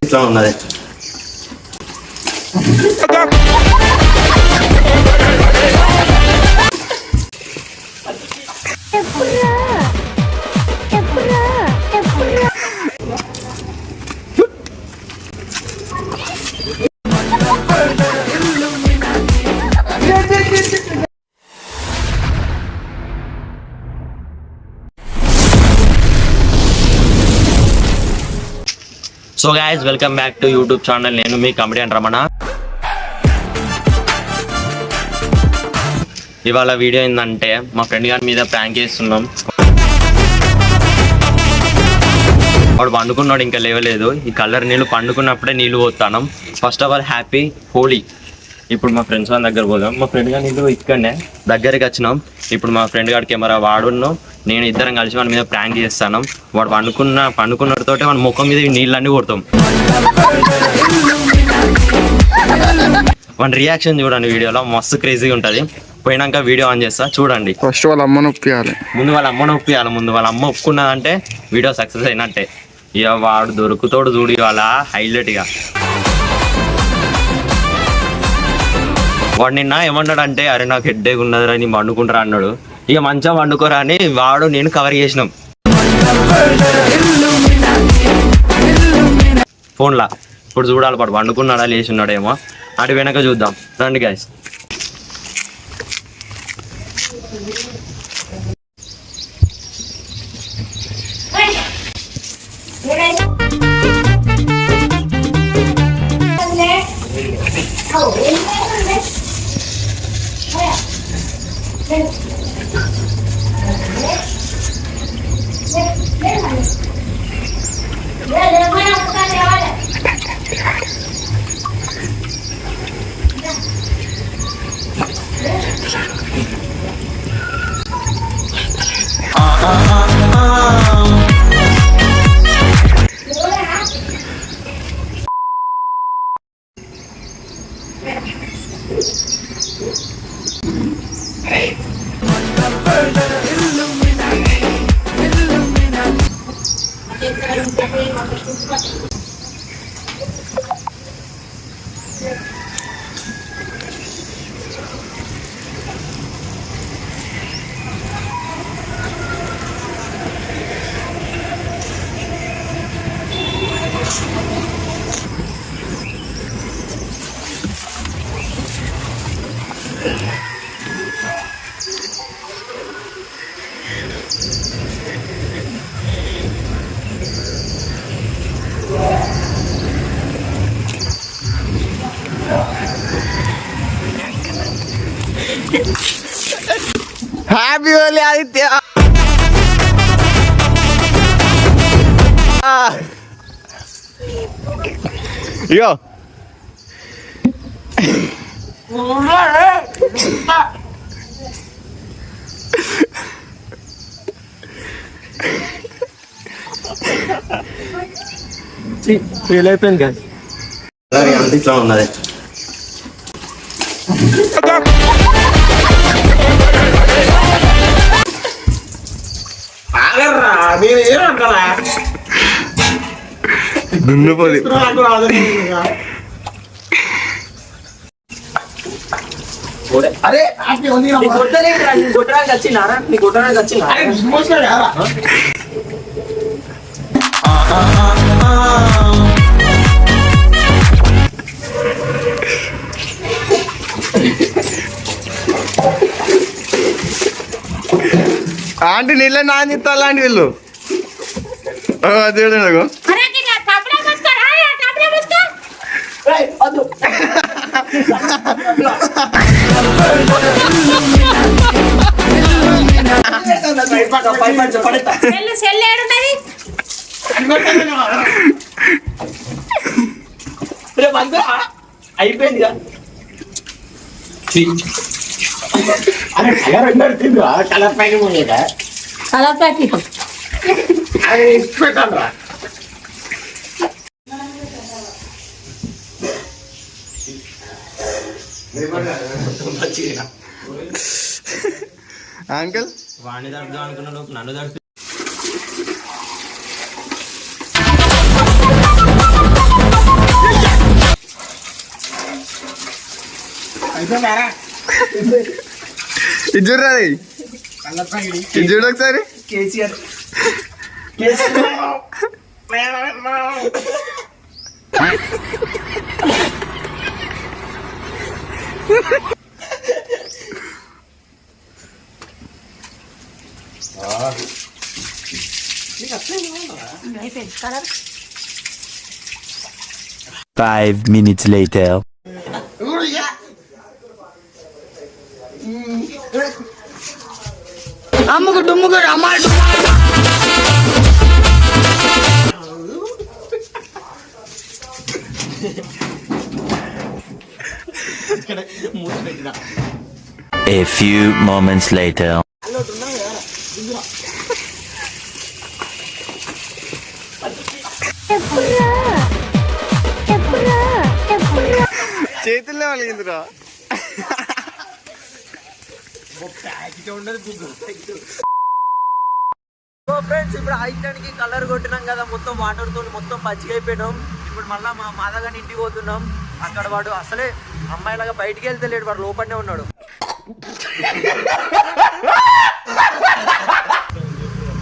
ఇట్లా ఉన్నది. So guys, welcome back to YouTube channel. నేను మీ కమెడియన్ రమణ. ఇవాళ వీడియో ఏంటంటే మా ఫ్రెండ్ గారి మీద ప్రాంక్ చేస్తున్నాం. వాడు పండుకున్నాడు, ఇంకా లేవలేదు. ఈ కలర్ నీళ్ళు పండుకున్నప్పుడే నీళ్ళు పోతాం. First of all happy Holi. ఇప్పుడు మా ఫ్రెండ్స్ వాళ్ళ దగ్గర పోదాం. మా ఫ్రెండ్ గారి నీళ్ళు ఇక్కడనే దగ్గరికి వచ్చినాం. ఇప్పుడు మా ఫ్రెండ్ గారి కెమెరా వాడును నేను ఇద్దరం కలిసి వాడి మీద ప్రాంక్ చేస్తాను. వాడు పండుకున్నతో వాడి ముఖం మీద నీళ్ళన్నీ కొడతాం. వాడి రియాక్షన్ చూడండి వీడియోలో, మస్తు క్రేజీగా ఉంటుంది. పోయినాక వీడియో ఆన్ చేస్తా చూడండి. ఫస్ట్ వాళ్ళ అమ్మను ఒప్పియాలి. ముందు వాళ్ళ అమ్మ ఒప్పుకున్నదంటే వీడియో సక్సెస్ అయినట్టే. ఇక వాడు దొరుకుతోడు చూడు ఇవాళ హైలైట్గా. వాడు నిన్న ఏమన్నాడంటే, అరే నాకు హెడ్ఏక్ ఉన్నదిరా నేను పండుకుంటారా అన్నాడు. ఇక మంచిగా వండుకోరా అని వాడు నేను కవర్ చేసినాం ఫోన్లా. ఇప్పుడు చూడాలి వాడు వండుకున్నాడా లేచి ఉన్నాడేమో. అటు వెనక చూద్దాం రండి గైస్. హ్యాపీ హోలీ ఆదిత్య. ఇగో ఫీల్ అయిపోయింది కదా. ఇట్లా ఉన్నది. దున్నపోది అరే కొట్టడానికి వచ్చినారా? నీ కొట్టడానికి వచ్చినా ఆంటీ నీళ్ళ నానిస్తా అలాంటి వీళ్ళు చూడండి. అయిపోయింది కలర్ ప్యాకింగ్ కలర్ ప్యాకింగ్ పెట్టాను రా. అంకుల్ వాణి దడుద్దాం అనుకున్నాడు, నన్ను దడుతు. ఇది చూడరా ఇది చూడు ఒకసారి. కేసీఆర్ అయిపోయింది కలర్ 5 minutes later. అమ్ముకు డుమ్ముకు అమ్మాయి A few moments later. చేతుల్లో వాళ్ళకిందిరా. ఫ్రెండ్స్ ఇప్పుడు ఐటానికి కలర్ కొట్టినాం కదా, మొత్తం వాటర్ తో మొత్తం పచ్చిగా అయిపోయినాం. ఇప్పుడు మళ్ళీ మా మాదగాని ఇంటికి పోతున్నాం. అక్కడ వాడు అసలే అమ్మాయిలాగా బయటికి వెళ్తే లేడు, వాడు లోపలనే ఉన్నాడు.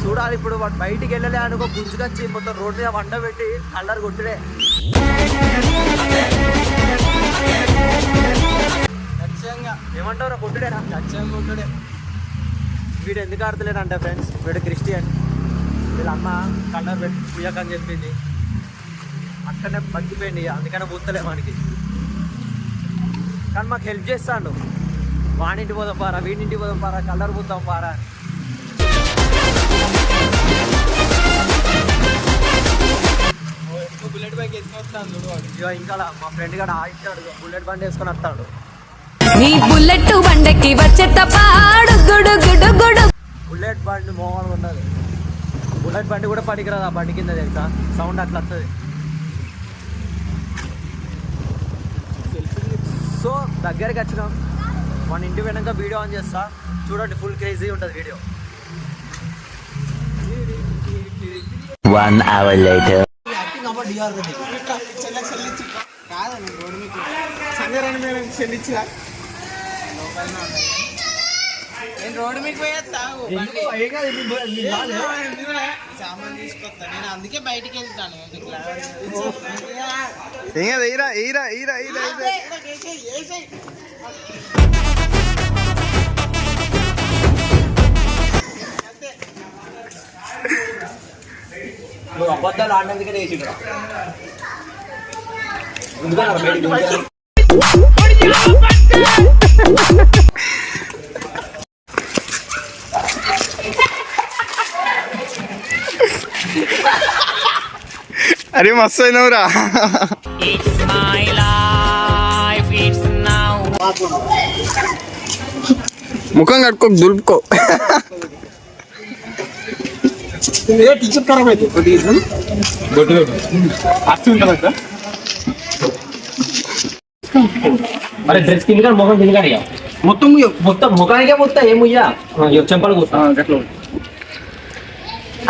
చూడాలి ఇప్పుడు వాడు బయటికి వెళ్ళలే అనుకో, గుంజుకొచ్చి మొత్తం రోడ్డు మీద వండ పెట్టి కలర్ కొట్టుడే. ఏమంటారు కొట్టుడేనా? ఖచ్చితంగా కొట్టుడే. వీడు ఎందుకు ఆడతలేడంటే ఫ్రెండ్స్, వీడు క్రిస్టియన్. వీళ్ళ అమ్మ కలర్ పెట్టి పుయ్యకని చెప్పింది, అక్కడనే బతికిపోయింది. అందుకనే పూస్తలే వానికి. కానీ మాకు హెల్ప్ చేస్తాడు. వాడింటి పోదాం పారా, వీడింటికి పోదాం పారా, కలర్ పూద్దాం పారా. బుల్లెట్ బైక్ వేసుకొని వస్తాను. ఇంకా మా ఫ్రెండ్ కూడా ఆగిస్తాడు, బుల్లెట్ బండి వేసుకొని వస్తాడు. నీ బుల్లెట్ బండకి వచ్చే తపాడు గుడు గుడు గుడు. బుల్లెట్ బండి మోహన్ ఉన్నది. బుల్లెట్ బండి కూడా పనికిరాదు ఆ బండి కింద, తెలుసా? సౌండ్ అట్లా వస్తుంది. సో దగ్గరికి వచ్చినాం. మన ఇంటి వెనక వీడియో ఆన్ చేస్తా, చూడండి. ఫుల్ క్రేజీ ఉంటుంది వీడియో. 1 hour later. నేను రోడ్డు మీకు పోయేస్తాను సామాన్ తీసుకొస్తా. నేను అందుకే బయటికి వెళ్తాను. ఏం కాదు, ఈరా ఈరా ఈరా ఈరా ఈరా. నువ్వు అబద్ధాలు ఆడినందుకనే వేసి అరే మస్తు అయినవురా. ముఖం కట్టుకో, దులుపుకో. టీచర్ ఖరాబ్ అవుతుంది. మరి డ్రెస్ కింద ముఖం కింద మొత్తం మొత్తం ముఖానికే మొత్తం ఏముయ్యా చెంపలు కొత్త.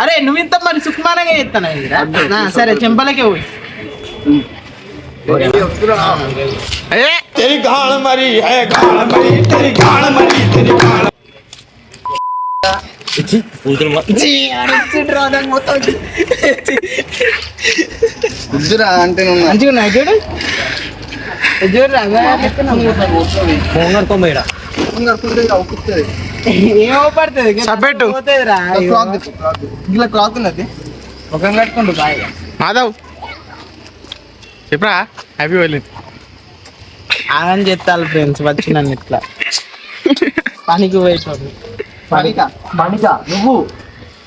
అరే నువ్వు ఇంత మరి సుకుమారంగా చెప్తాను. సరే చెంపలకే పోయి. తెరి గాళ మరి గాళ మరి తెరి గాళ మరి తెరి గాళ. వద్దురా అంటే మంచిగా ఉన్నాయి చూడు చూడరా. ఏమో పడుతుంది ఇట్లా క్లాత్ ఉన్నది. ముఖం కట్టుకుంటు బాగా. మాధవ్ చెప్పరా, హ్యాపీ హోలీ. ఆగని చెప్తాను ఫ్రెండ్స్, వచ్చి నన్ను ఇట్లా పనికి పోయేటోళ్ళు. మణిక నువ్వు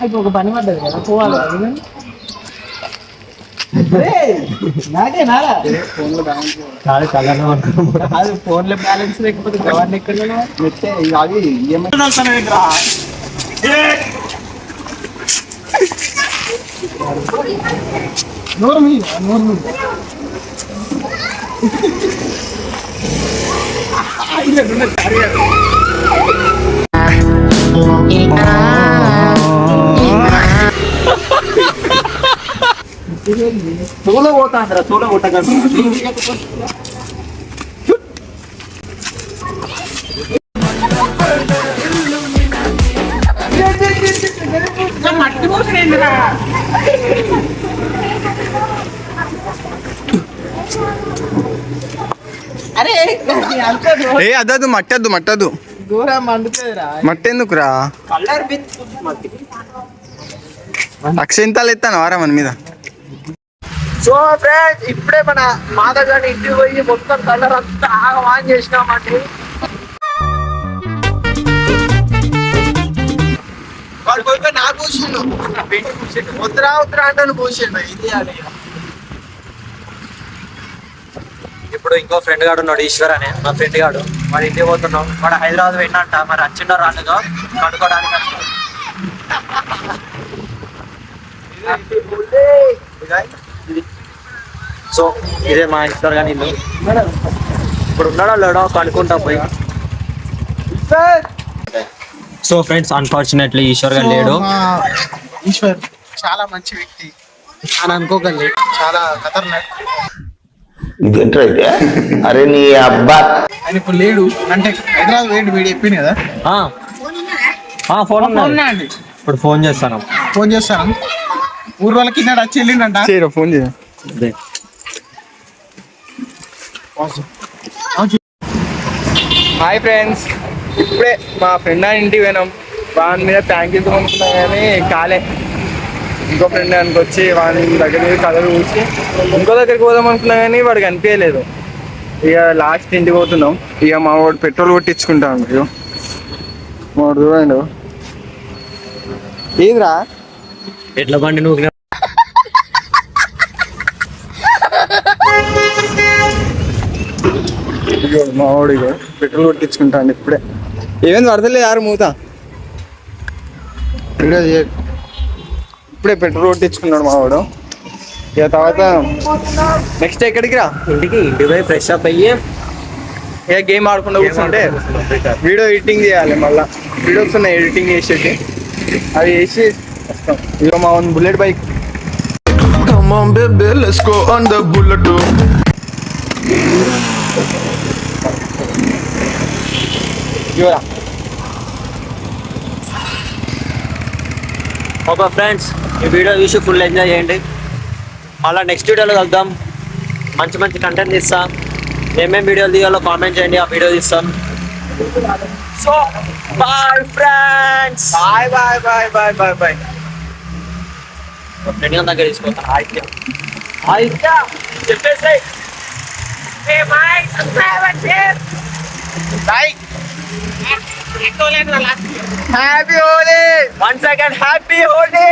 అయితే ఒక పని పడ్డది కదా, పోవాలి. నాకే నారా అది ఫోన్లో బ్యాలెన్స్ లేకపోతే గవర్న ఎక్కడ నూరు మీద తోలో పోతా అందరా, తోలో కొట్టగా అరే ఏ అద్దదు మట్టద్దు మట్టద్దు ఘోరం మండుతుందిరా. మట్టెందుకురా కలర్ విత్ అక్షింతాలు ఎత్తాను వారా మన మీద. సో ఫ్రెండ్స్ ఇప్పుడే మన మాధవ్ ఇంటికి పోయి మొత్తం కలర్ అంతా ఆన్ చేసినామండి. వాడు పోయి నాకు పూసిండు, ఉత్తరా ఉత్తరా అంటే పూసిండు. ఇది అది ఇప్పుడు ఇంకో ఫ్రెండ్ గాడు ఉన్నాడు, ఈశ్వర్ అనే మా ఫ్రెండ్ గాడు. వాడు ఇంటికి పోతున్నాం. వాడు హైదరాబాద్ వెళ్ళినట్ట, మరి వచ్చిండో రాలేదో కనుక్కోవడానికి వస్తాం. సో ఇదే మా ఈశ్వర్ గాని ఇల్లు. ఇప్పుడు ఉన్నాడో లేడో కనుక్కుంటాం పోయి. సో ఫ్రెండ్స్ అన్ఫార్చునేట్లీ ఈశ్వర్ గారు లేడు. ఈశ్వర్ చాలా మంచి వ్యక్తి అని అనుకోగలి, చాలా ఖతర్నాక్. ఇదేంటైతే అరే నీ అబ్బా ఆయన ఇప్పుడు లేడు అంటే హైదరాబాద్ వేడి వేడి చెప్పింది కదా. ఫోన్ ఉన్నా అండి, ఇప్పుడు ఫోన్ చేస్తాను. ఫోన్ చేస్తాను. ఊరు వాళ్ళకి కింద వచ్చి వెళ్ళిండంట. చేయరా ఫోన్ చేయ. హాయ్ ఫ్రెండ్స్, ఇప్పుడే మా ఫ్రెండ్ అని ఇంటికి పోయినాం. వాని మీద ట్యాంక్ ఇద్దాం అనుకున్నా కానీ కాలే. ఇంకో ఫ్రెండ్ దానికి వచ్చి వాని దగ్గర కలర్ చూసి ఇంకో దగ్గరికి పోదాం అనుకున్నా కానీ వాడికి అనిపించలేదు. ఇక లాస్ట్ ఇంటికి పోతున్నాం. ఇక మా వాడు పెట్రోల్ కొట్టించుకుంటాం. ఇక మా వాడు చూడండి ఏదిరా ఎట్లా బండి నువ్వు మా వాడు ఇక పెట్రోల్ కొట్టించుకుంటాను ఇప్పుడే. ఏమేమి పడతలేదు యారు మూత. ఇప్పుడే పెట్రోల్ కొట్టించుకున్నాడు మా వాడు. ఇక తర్వాత నెక్స్ట్ ఎక్కడికి రా, ఇంటికి పోయి ఫ్రెష్ అప్ అయ్యి ఇక గేమ్ ఆడకుండా కూర్చుంటే వీడియో ఎడిటింగ్ చేయాలి. మళ్ళీ వీడియోస్ ఉన్నాయి ఎడిటింగ్ చేసేటి, అవి చేసి వస్తాం. ఇక మా bullet bike. Come on, baby, let's go on the bullet. ఇవరా ఓకే ఫ్రెండ్స్, ఈ వీడియో చూసి ఫుల్ ఎంజాయ్ చేయండి. మళ్ళీ నెక్స్ట్ వీడియోలో కలుద్దాం. మంచి మంచి కంటెంట్ తీస్తాం. ఏమేమి వీడియోలు తీయాలో కామెంట్ చేయండి, ఆ వీడియో తీస్తాం. So bye friends. Bye bye bye bye bye bye. Friend దగ్గర తీసుకుంటాను. ఆయిత్యా చెప్పేసి happy Holi. Once again happy Holi.